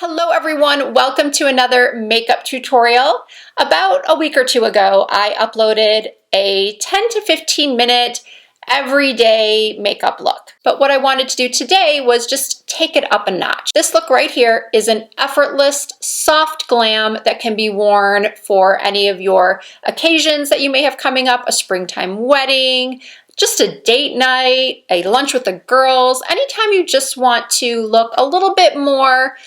Hello everyone, welcome to another makeup tutorial. About a week or two ago, I uploaded a 10 to 15 minute everyday makeup look. But what I wanted to do today was just take it up a notch. This look right here is an effortless, soft glam that can be worn for any of your occasions that you may have coming up, a springtime wedding, just a date night, a lunch with the girls, anytime you just want to look a little bit more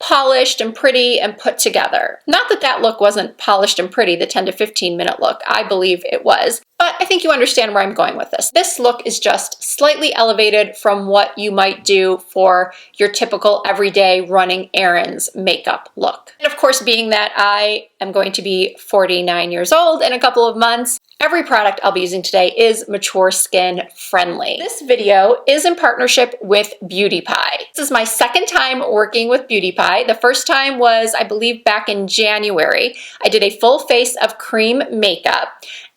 polished and pretty and put together. Not that that look wasn't polished and pretty, the 10 to 15 minute look. I believe it was, but I think you understand where I'm going with this. This look is just slightly elevated from what you might do for your typical everyday running errands makeup look. And of course, being that I am going to be 49 years old in a couple of months, every product I'll be using today is mature skin friendly. This video is in partnership with Beauty Pie. This is my second time working with Beauty Pie. The first time was, I believe, back in January. I did a full face of cream makeup,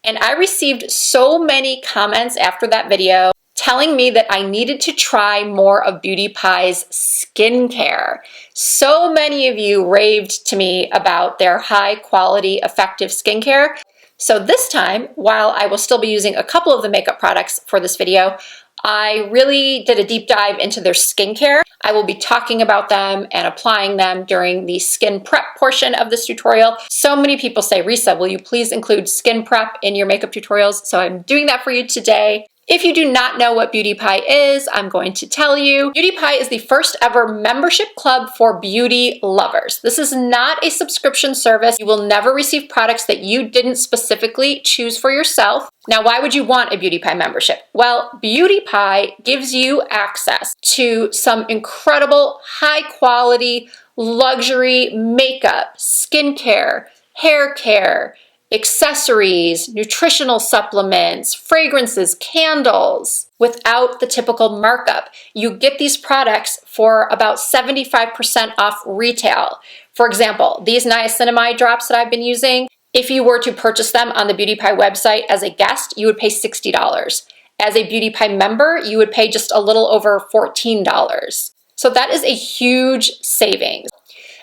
and I received so many comments after that video telling me that I needed to try more of Beauty Pie's skincare. So many of you raved to me about their high quality, effective skincare. So this time, while I will still be using a couple of the makeup products for this video, I really did a deep dive into their skincare. I will be talking about them and applying them during the skin prep portion of this tutorial. So many people say, Risa, will you please include skin prep in your makeup tutorials? So I'm doing that for you today. If you do not know what Beauty Pie is, I'm going to tell you. Beauty Pie is the first ever membership club for beauty lovers. This is not a subscription service. You will never receive products that you didn't specifically choose for yourself. Now, why would you want a Beauty Pie membership? Well, Beauty Pie gives you access to some incredible, high quality, luxury makeup, skincare, hair care, accessories, nutritional supplements, fragrances, candles, without the typical markup. You get these products for about 75% off retail. For example, these niacinamide drops that I've been using, if you were to purchase them on the Beauty Pie website as a guest, you would pay $60. As a Beauty Pie member, you would pay just a little over $14. So that is a huge savings.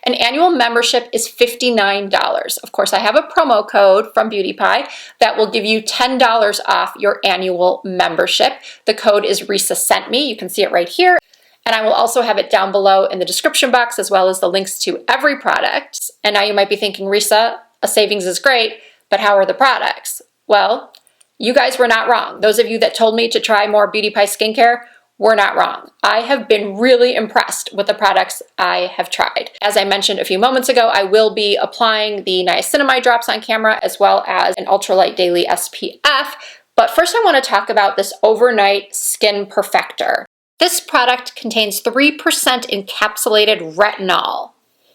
An annual membership is $59. Of course, I have a promo code from Beauty Pie that will give you $10 off your annual membership. The code is Risa sent me. You can see it right here. And I will also have it down below in the description box, as well as the links to every product. And now you might be thinking, Risa, a savings is great, but how are the products? Well, you guys were not wrong. Those of you that told me to try more Beauty Pie skincare were not wrong. I have been really impressed with the products I have tried. As I mentioned a few moments ago, I will be applying the niacinamide drops on camera as well as an ultralight daily SPF. But first I want to talk about this overnight skin perfector. This product contains 3% encapsulated retinol.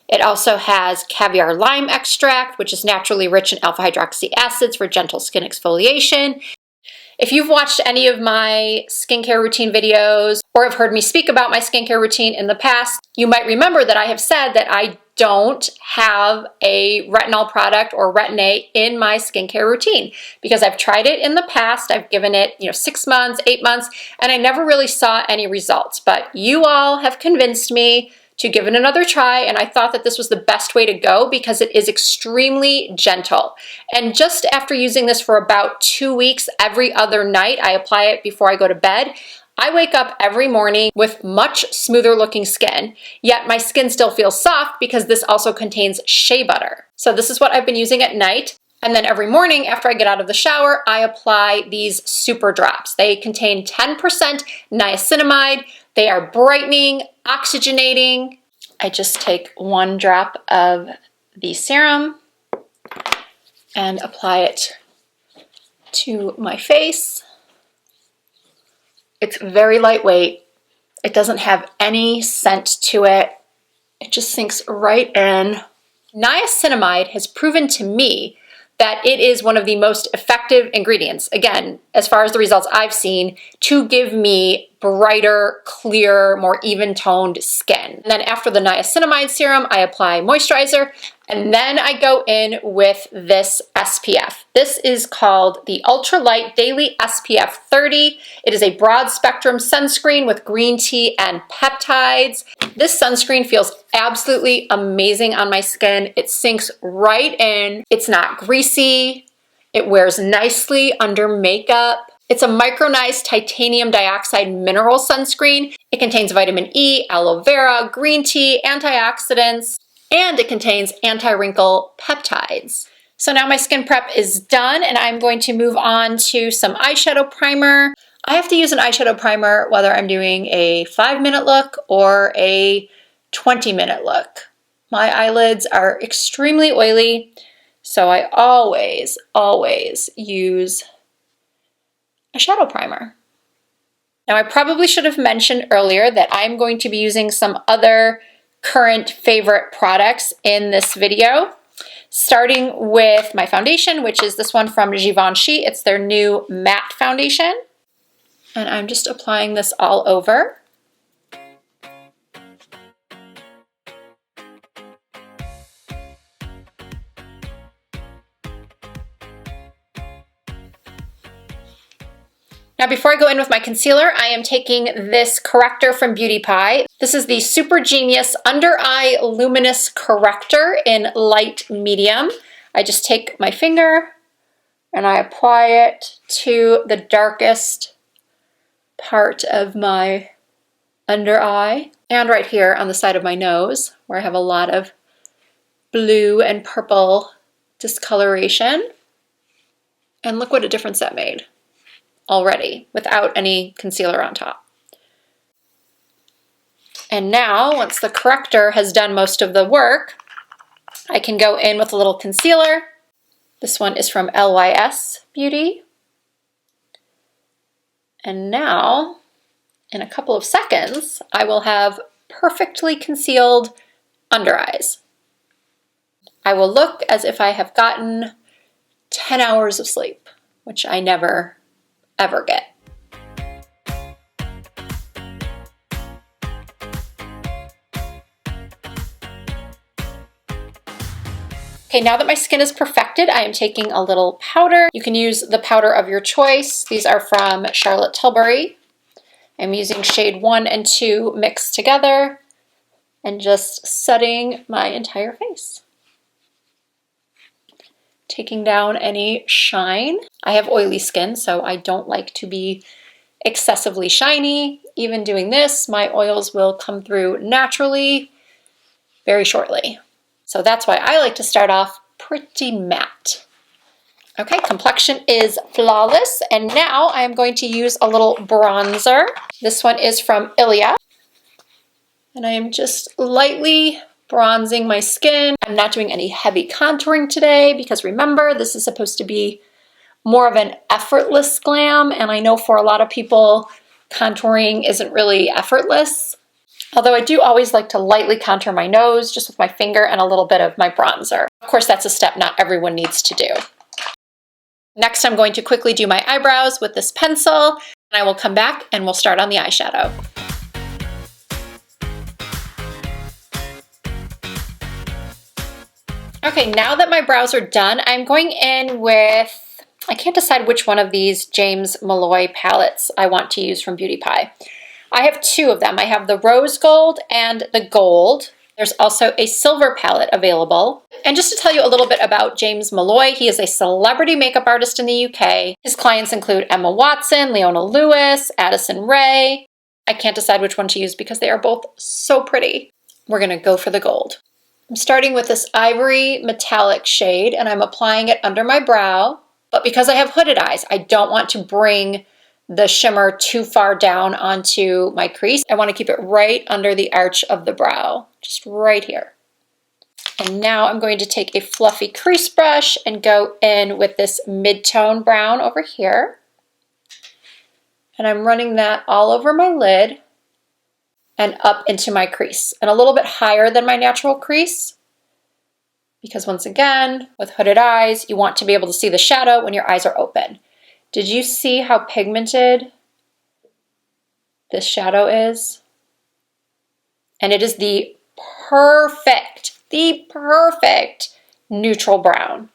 It also has caviar lime extract, which is naturally rich in alpha hydroxy acids for gentle skin exfoliation. If you've watched any of my skincare routine videos or have heard me speak about my skincare routine in the past, you might remember that I have said that I don't have a retinol product or retin-A in my skincare routine because I've tried it in the past. I've given it, 6 months, 8 months, and I never really saw any results. But you all have convinced me to give it another try, and I thought that this was the best way to go because it is extremely gentle. And just after using this for about 2 weeks, every other night, I apply it before I go to bed, I wake up every morning with much smoother looking skin, yet my skin still feels soft because this also contains shea butter. So this is what I've been using at night. And then every morning after I get out of the shower, I apply these super drops. They contain 10% niacinamide. They are brightening, oxygenating. I just take 1 drop of the serum and apply it to my face. It's very lightweight. It doesn't have any scent to it. It just sinks right in. Niacinamide has proven to me that it is one of the most effective ingredients, again, as far as the results I've seen, to give me brighter, clear, more even-toned skin. And then after the niacinamide serum, I apply moisturizer, And then I go in with this SPF. This is called the Ultralight Daily SPF 30. It is a broad spectrum sunscreen with green tea and peptides. This sunscreen feels absolutely amazing on my skin. It sinks right in. It's not greasy. It wears nicely under makeup. It's a micronized titanium dioxide mineral sunscreen. It contains vitamin E, aloe vera, green tea, antioxidants, and it contains anti-wrinkle peptides. So now my skin prep is done and I'm going to move on to some eyeshadow primer. I have to use an eyeshadow primer whether I'm doing a 5-minute look or a 20-minute look. My eyelids are extremely oily, so I always use a shadow primer. Now I probably should have mentioned earlier that I'm going to be using some other current favorite products in this video, starting with my foundation, which is this one from Givenchy. It's their new matte foundation. And I'm just applying this all over. Now before I go in with my concealer, I am taking this corrector from Beauty Pie. This is the Super Genius Under Eye Luminous Corrector in light medium. I just take my finger and I apply it to the darkest part of my under eye and right here on the side of my nose where I have a lot of blue and purple discoloration. And look what a difference that made already without any concealer on top. And now, once the corrector has done most of the work, I can go in with a little concealer. This one is from LYS Beauty. And now, in a couple of seconds, I will have perfectly concealed under eyes. I will look as if I have gotten 10 hours of sleep, which I never ever get. Okay, now that my skin is perfected, I am taking a little powder. You can use the powder of your choice. These are from Charlotte Tilbury. I'm using shade 1 and 2 mixed together and just setting my entire face. Taking down any shine. I have oily skin, so I don't like to be excessively shiny. Even doing this, my oils will come through naturally very shortly. So that's why I like to start off pretty matte. Okay, complexion is flawless, and now I'm going to use a little bronzer. This one is from Ilia, and I am just lightly bronzing my skin. I'm not doing any heavy contouring today because remember, this is supposed to be more of an effortless glam, and I know for a lot of people, contouring isn't really effortless. Although I do always like to lightly contour my nose just with my finger and a little bit of my bronzer. Of course, that's a step not everyone needs to do. Next, I'm going to quickly do my eyebrows with this pencil, and I will come back and we'll start on the eyeshadow. Okay, now that my brows are done, I'm going in with, I can't decide which one of these James Malloy palettes I want to use from Beauty Pie. I have two of them. I have the rose gold and the gold. There's also a silver palette available. And just to tell you a little bit about James Malloy, he is a celebrity makeup artist in the UK. His clients include Emma Watson, Leona Lewis, Addison Rae. I can't decide which one to use because they are both so pretty. We're gonna go for the gold. I'm starting with this ivory metallic shade and I'm applying it under my brow. But because I have hooded eyes, I don't want to bring the shimmer too far down onto my crease. I want to keep it right under the arch of the brow, just right here. And now I'm going to take a fluffy crease brush and go in with this mid-tone brown over here. And I'm running that all over my lid and up into my crease, and a little bit higher than my natural crease. Because once again, with hooded eyes, you want to be able to see the shadow when your eyes are open. Did you see how pigmented this shadow is? And it is the perfect the perfect neutral brown.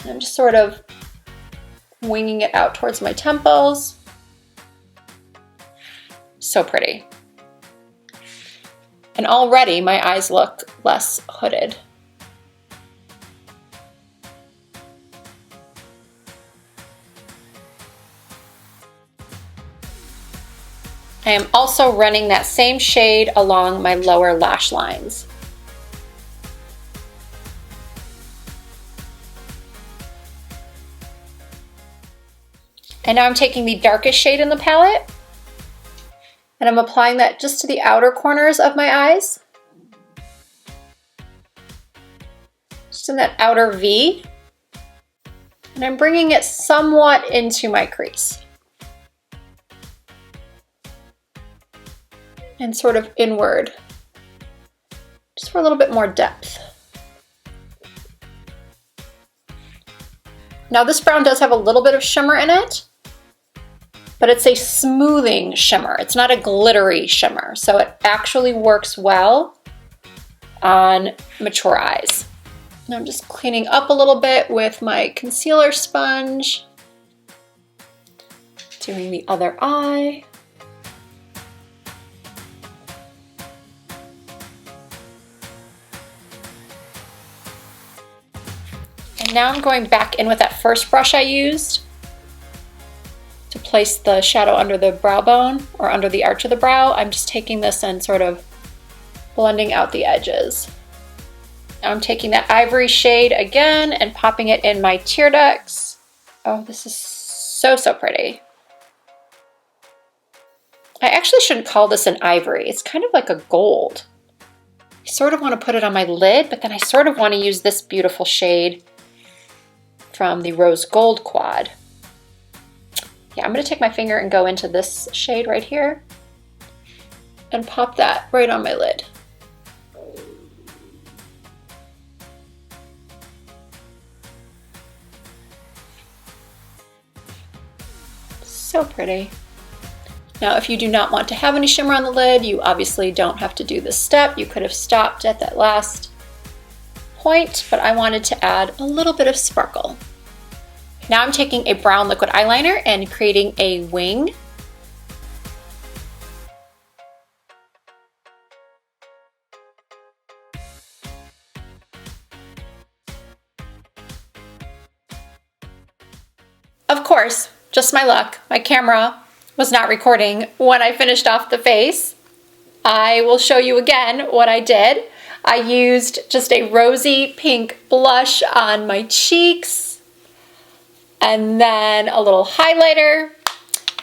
And I'm just sort of winging it out towards my temples. So pretty. And already my eyes look less hooded. I am also running that same shade along my lower lash lines. And now I'm taking the darkest shade in the palette, and I'm applying that just to the outer corners of my eyes. Just in that outer V. And I'm bringing it somewhat into my crease. And sort of inward, just for a little bit more depth. Now this brown does have a little bit of shimmer in it, but it's a smoothing shimmer. It's not a glittery shimmer, so it actually works well on mature eyes. Now I'm just cleaning up a little bit with my concealer sponge, doing the other eye. And now I'm going back in with that first brush I used to place the shadow under the brow bone or under the arch of the brow. I'm just taking this and sort of blending out the edges. Now I'm taking that ivory shade again and popping it in my tear ducts. Oh, this is so, so pretty. I actually shouldn't call this an ivory. It's kind of like a gold. I sort of want to put it on my lid, but then I sort of want to use this beautiful shade from the Rose Gold Quad. Yeah, I'm going to take my finger and go into this shade right here and pop that right on my lid. So pretty. Now, if you do not want to have any shimmer on the lid, you obviously don't have to do this step. You could have stopped at that last point, but I wanted to add a little bit of sparkle. Now I'm taking a brown liquid eyeliner and creating a wing. Of course, just my luck, my camera was not recording when I finished off the face. I will show you again what I did. I used just a rosy pink blush on my cheeks and then a little highlighter.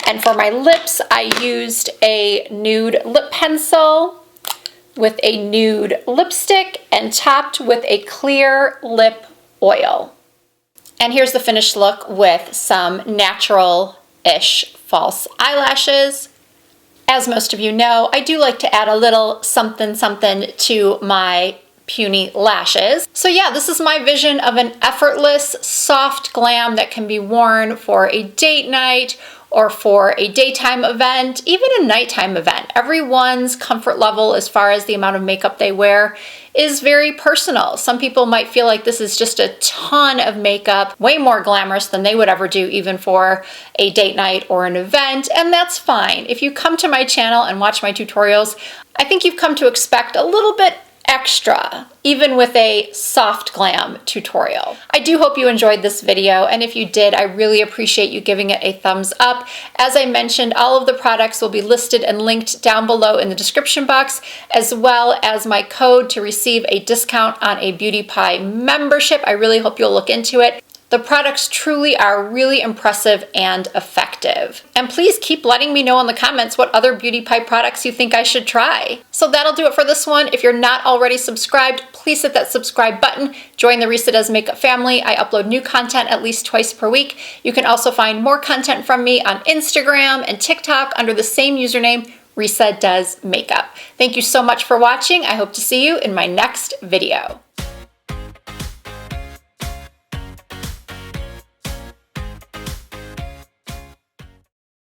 And for my lips, I used a nude lip pencil with a nude lipstick and topped with a clear lip oil. And here's the finished look with some natural-ish false eyelashes. As most of you know, I do like to add a little something something to my puny lashes. So yeah, this is my vision of an effortless, soft glam that can be worn for a date night or for a daytime event, even a nighttime event. Everyone's comfort level as far as the amount of makeup they wear is very personal. Some people might feel like this is just a ton of makeup, way more glamorous than they would ever do even for a date night or an event, and that's fine. If you come to my channel and watch my tutorials, I think you've come to expect a little bit extra, even with a soft glam tutorial. I do hope you enjoyed this video, and if you did, I really appreciate you giving it a thumbs up. As I mentioned, all of the products will be listed and linked down below in the description box, as well as my code to receive a discount on a Beauty Pie membership. I really hope you'll look into it. The products truly are really impressive and effective. And please keep letting me know in the comments what other Beauty Pie products you think I should try. So that'll do it for this one. If you're not already subscribed, please hit that subscribe button. Join the Risa Does Makeup family. I upload new content at least twice per week. You can also find more content from me on Instagram and TikTok under the same username, Risa Does Makeup. Thank you so much for watching. I hope to see you in my next video.